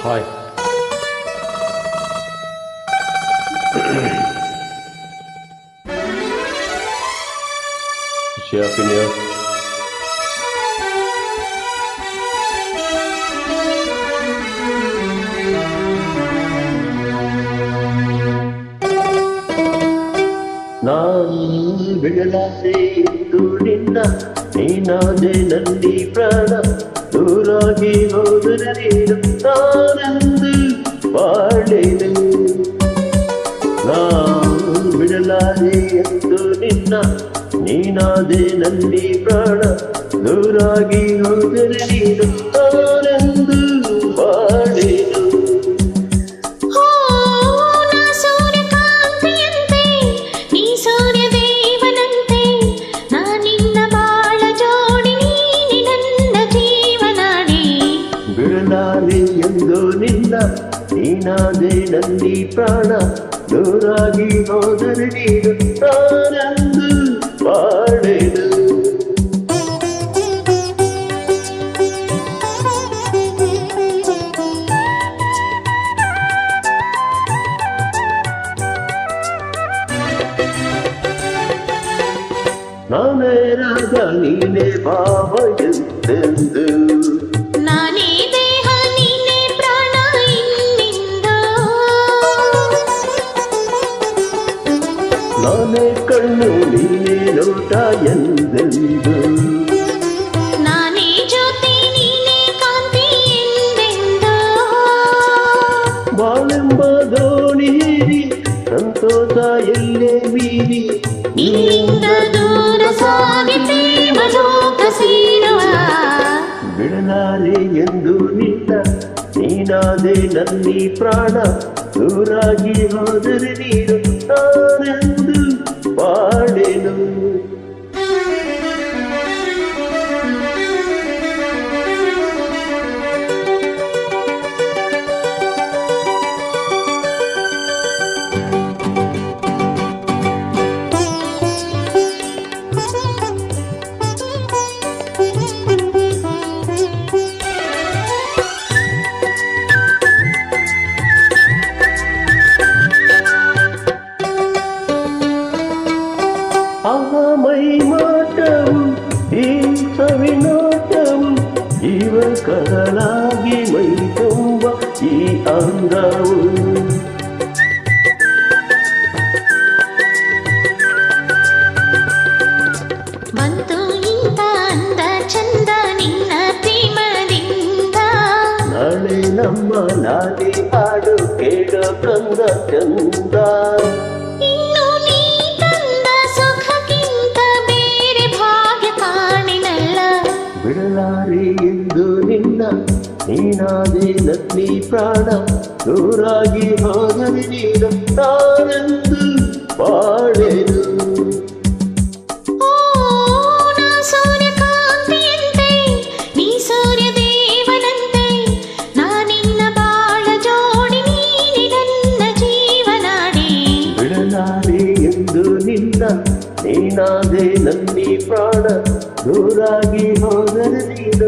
Hi. Happy New Year. ನಾನು ಬಿಡಲಾರೆ ಎಂದು ನಿನ್ನ ನೀನಾದೆ ನನ್ನಿ ಪ್ರಾಣ ದೂರಾಗಿ ಹೋದರೆ ನೀನು ನಾನೆಂದು ಬಾಳೆನು ನಾನು ಬಿಡಲಾರೆ ಎಂದು ನಿನ್ನ ನೀನಾದೆ ನನ್ನಿ ಪ್ರಾಣ ದೂರಾಗಿ ಹೋದರೆ ನೀನು ನಾನೆಂದು ಬಾಳೆನು ಎಂದು ನಿನ್ನ ನೀನಾದೆ ನನ್ನಿ ಪ್ರಾಣ ದೂರಾಗಿ ಹೋದರೆ ನೀನು ನಾನೆಂದು ಬಾಳೆನು ನಾನೇ ರಾಗ ನೀನೇ ಭಾವ ಎಂದೆಂದು ನಾನೇ ಕಣ್ಣು ನೀನೇ ನೋಟ ಎಂದೆಂದು ನಾನೇ ಜ್ಯೋತಿ ನೀನೇ ಕಾಂತಿ ಎಂದೆಂದು ಬಾಳೆಂಬ ದೋಣಿ ಹೇರಿ ಸಂತೋಷ ಎಲ್ಲೇ ಮೀರಿ ಇಲ್ಲಿಂದ ದೂರ ಸಾಗಿ ಪ್ರೇಮ ಲೋಕ ಸೇರುವ ಬಿಡಲಾರೆ ಎಂದು ನಿನ್ನ ನೀನಾದೆ ನನ್ನಿ ಪ್ರಾಣ ದೂರಾಗಿ ಹೋದರೆ ನೀನು ನಾನೆಂದು ಬಾಳೆನು ಮೈ ಮಾಟವು ಈ ಸವಿನೋಟವು ಜೀವ ಕರಳಾಗಿ ಮೈ ತುಂಬ ಈ ಅಂಗವು ಬಂತು ಇಂಥ ಅಂದ ಚಂದ ನಿನ್ನ ಪ್ರೇಮದಿಂದ ನಾಳೆ ನಮ್ಮ ನಾಡಿ ಹಾಡು ಕೇಳೋ ಕಂದ ಚಂದ ಬಿಡಲಾರೆ ಎಂದು ನಿನ್ನ ನೀನಾದೆ ನನ್ನಿ ಪ್ರಾಣ ದೂರಾಗಿ ಹೋದರೆ ನೀನು ನಾನೆಂದು ಬಾಳೆನು ಸೂರ್ಯಕಾಂತಿಯಂತೆ ನೀ ಸೂರ್ಯ ದೇವನಂತೆ ನಾನಿನ್ನ ಬಾಳ ಜೋಡಿ ನೀನೆ ನನ್ನ ಜೀವನಾಡಿ ಬಿಡಲಾರೆ ಎಂದು ನಿನ್ನ ನೀನಾದೆ ನನ್ನಿ ಪ್ರಾಣ ದೂರಾಗಿ ಹೋದರೆ ನೀನು